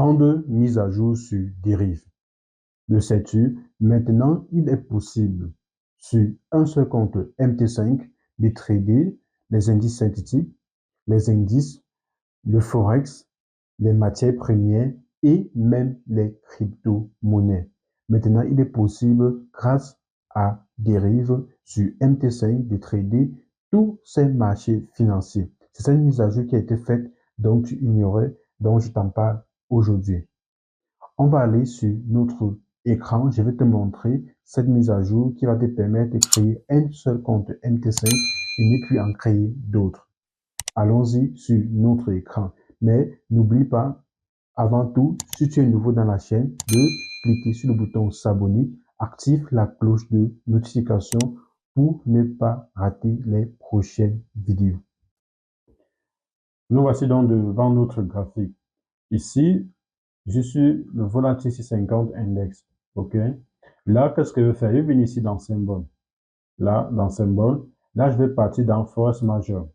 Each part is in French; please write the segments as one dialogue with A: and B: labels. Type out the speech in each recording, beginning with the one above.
A: Grande mise à jour sur Dérive. Le sais-tu? Maintenant, il est possible sur un seul compte MT5 de trader les indices synthétiques, les indices, le forex, les matières premières et même les crypto-monnaies. Maintenant, il est possible, grâce à Dérive sur MT5, de trader tous ces marchés financiers. C'est cette mise à jour qui a été faite, donc tu ignorais, dont je t'en parle aujourd'hui. On va aller sur notre écran. Je vais te montrer cette mise à jour qui va te permettre de créer un seul compte MT5 et ne plus en créer d'autres. Allons-y sur notre écran. Mais n'oublie pas, avant tout, si tu es nouveau dans la chaîne, de cliquer sur le bouton s'abonner, active la cloche de notification pour ne pas rater les prochaines vidéos. Nous voici donc devant notre graphique. Ici, je suis le Volatil 650 Index. OK? Là, qu'est-ce que je vais faire? Je vais venir ici dans Symbole. Là, dans Symbole. Là, je vais partir dans Force Majeure.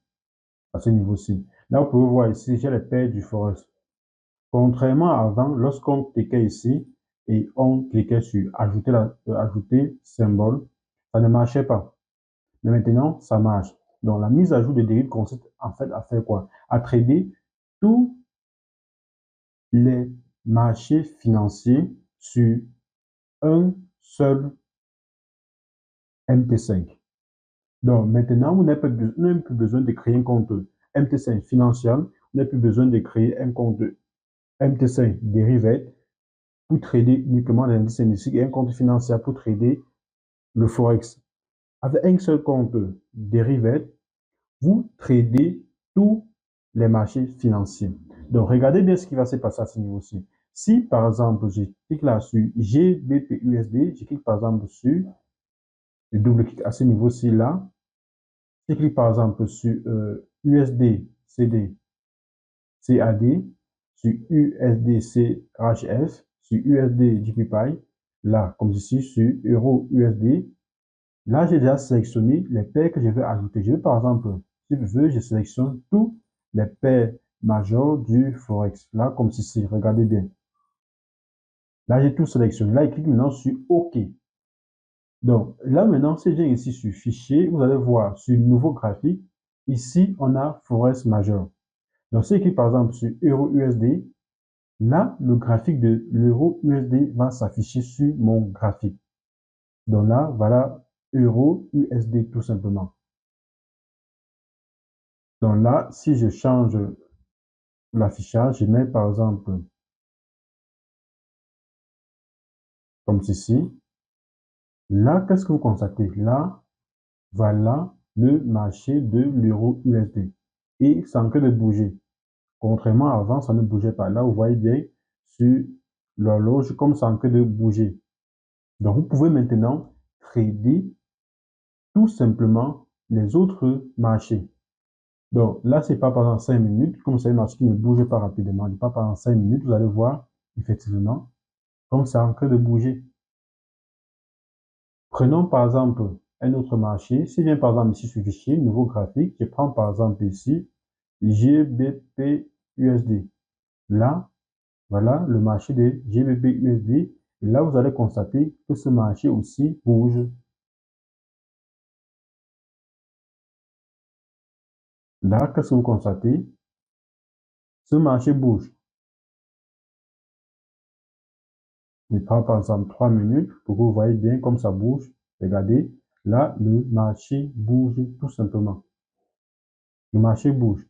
A: À ce niveau-ci. Là, vous pouvez voir ici, j'ai les paires du Forex. Contrairement à avant, lorsqu'on cliquait ici et on cliquait sur ajouter symbole, ça ne marchait pas. Mais maintenant, ça marche. Donc, la mise à jour de Dérive consiste en fait à faire quoi? À trader tous les marchés financiers sur un seul MT5. Donc, maintenant, vous n'avez plus besoin de créer un compte MT5 financier, vous n'avez plus besoin de créer un compte MT5 dérivé pour trader uniquement les indices synthétiques et un compte financier pour trader le Forex. Avec un seul compte dérivé, vous tradez tous les marchés financiers. Donc, regardez bien ce qui va se passer à ce niveau-ci. Si, par exemple, je clique là sur GBPUSD, je clique par exemple sur, je double-clique à ce niveau-ci là, je clique par exemple sur USD-CD CAD, sur USD-CHF, sur USD-JPY, là, comme ici, sur Euro-USD. Là, j'ai déjà sélectionné les paires que je vais ajouter. Je vais, par exemple, si je veux, je sélectionne tous les paires majeures du Forex. Là, comme ceci, regardez bien. Là, j'ai tout sélectionné. Là, je clique maintenant sur OK. Donc, là, maintenant, si je viens ici sur Fichier, vous allez voir sur Nouveau graphique, ici, on a Forex majeur. Donc, si je clique par exemple sur Euro-USD, là, le graphique de l'Euro-USD va s'afficher sur mon graphique. Donc là, voilà Euro-USD tout simplement. Donc là, si je change l'affichage, je mets par exemple comme ceci. Là, qu'est-ce que vous constatez? Là, voilà le marché de l'Euro-USD. Et sans que de bouger. Contrairement à avant, ça ne bougeait pas. Là, vous voyez bien sur l'horloge comme sans que de bouger. Donc, vous pouvez maintenant trader tout simplement les autres marchés. Donc, là, c'est pas pendant 5 minutes. Comme c'est un marché qui ne bouge pas rapidement, pas pendant 5 minutes, vous allez voir, effectivement, comme c'est en train de bouger. Prenons par exemple un autre marché. Si je viens par exemple ici sur fichier, nouveau graphique, je prends par exemple ici GBP-USD. Là, voilà le marché de GBP-USD. Et là, vous allez constater que ce marché aussi bouge. Là, qu'est-ce que vous constatez? Ce marché bouge. Il prend par exemple 3 minutes pour que vous voyez bien comme ça bouge. Regardez, là, le marché bouge tout simplement. Le marché bouge.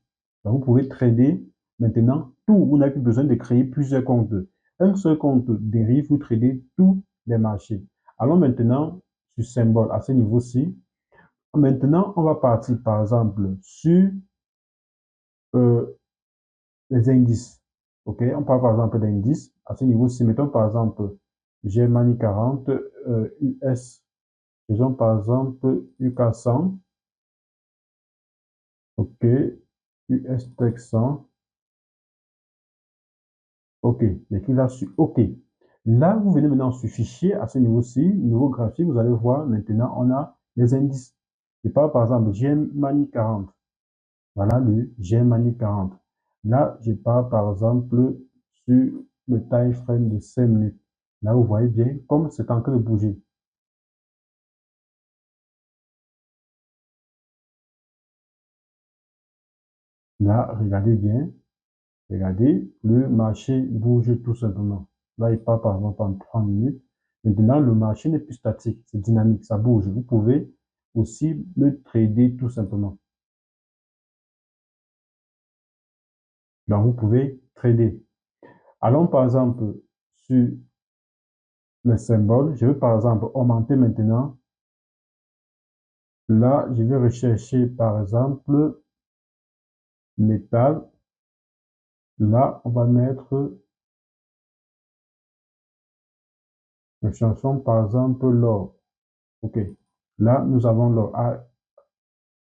A: Donc, vous pouvez trader maintenant tout. Vous n'avez plus besoin de créer plusieurs comptes. Un seul compte dérive, vous tradez tous les marchés. Allons maintenant sur symbole à ce niveau-ci. Maintenant, on va partir par exemple sur les indices. OK, on parle par exemple d'indices. À ce niveau-ci, mettons par exemple Germany 40, US, disons par exemple UK 100. OK, US Tech 100. OK, j'écris là sur OK. Là, vous venez maintenant sur fichier à ce niveau-ci, nouveau graphique, vous allez voir maintenant, on a les indices. Je parle par exemple Germany 40. Voilà le Germany 40. Là, je parle par exemple sur le time frame de 5 minutes. Là, vous voyez bien comme c'est en train de bouger. Là, regardez bien. Regardez, le marché bouge tout simplement. Là, il part par exemple en 3 minutes. Maintenant, le marché n'est plus statique, c'est dynamique, ça bouge. Vous pouvez aussi le trader tout simplement. Donc, vous pouvez trader. Allons par exemple sur les symboles. Je vais par exemple augmenter maintenant. Là, je vais rechercher par exemple métal. Là, on va mettre, nous cherchons par exemple l'or. OK. Là, nous avons l'or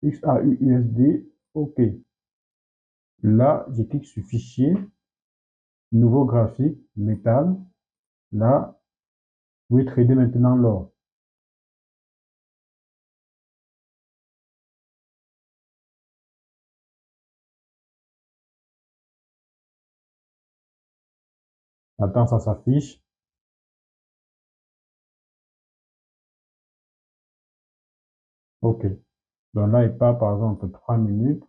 A: XAUUSD. OK. Là, je clique sur Fichier, Nouveau graphique, métal. Là, vous pouvez trader maintenant l'or. Maintenant, ça s'affiche. OK. Donc là, il part par exemple 3 minutes.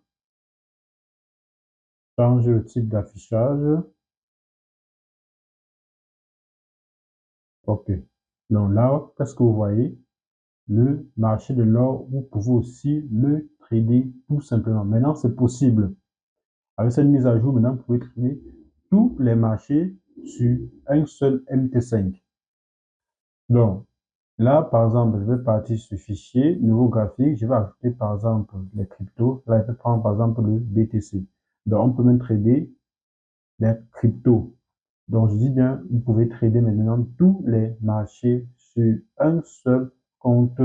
A: Changer le type d'affichage. OK. Donc là, qu'est-ce que vous voyez? Le marché de l'or, vous pouvez aussi le trader tout simplement. Maintenant, c'est possible. Avec cette mise à jour, maintenant, vous pouvez trader tous les marchés sur un seul MT5. Donc, là, par exemple, je vais partir sur Fichier, Nouveau graphique. Je vais ajouter, par exemple, les cryptos. Là, je vais prendre, par exemple, le BTC. Donc, on peut même trader les cryptos. Donc, je dis bien, vous pouvez trader maintenant tous les marchés sur un seul compte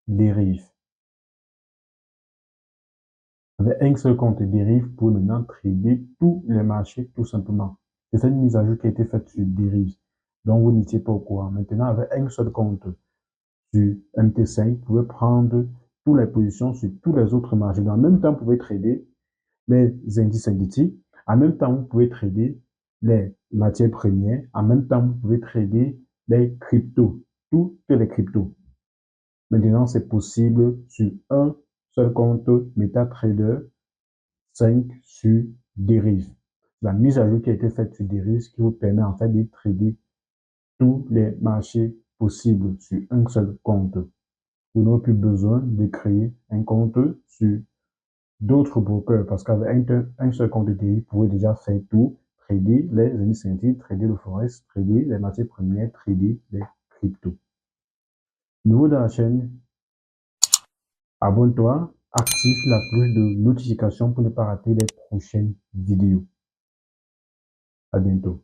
A: dérive. Avec un seul compte dérive, vous pouvez maintenant trader tous les marchés tout simplement. C'est une mise à jour qui a été faite sur dérive. Donc, vous n'étiez pas au courant. Maintenant, avec un seul compte sur MT5, vous pouvez prendre toutes les positions sur tous les autres marchés. En même temps, vous pouvez trader les indices synthétiques. En même temps, vous pouvez trader les matières premières. En même temps, vous pouvez trader les cryptos, toutes les cryptos. Maintenant, c'est possible sur un seul compte MetaTrader 5 sur Derive. La mise à jour qui a été faite sur Derive qui vous permet en fait de trader tous les marchés possibles sur un seul compte. Vous n'aurez plus besoin de créer un compte sur d'autres brokers parce qu'avec un seul compte Derive, vous pouvez déjà faire tout, trader les indices synthétiques, trader le forex, trader les matières premières, trader les cryptos. Nouveau dans la chaîne, abonne-toi, active la cloche de notification pour ne pas rater les prochaines vidéos. À bientôt.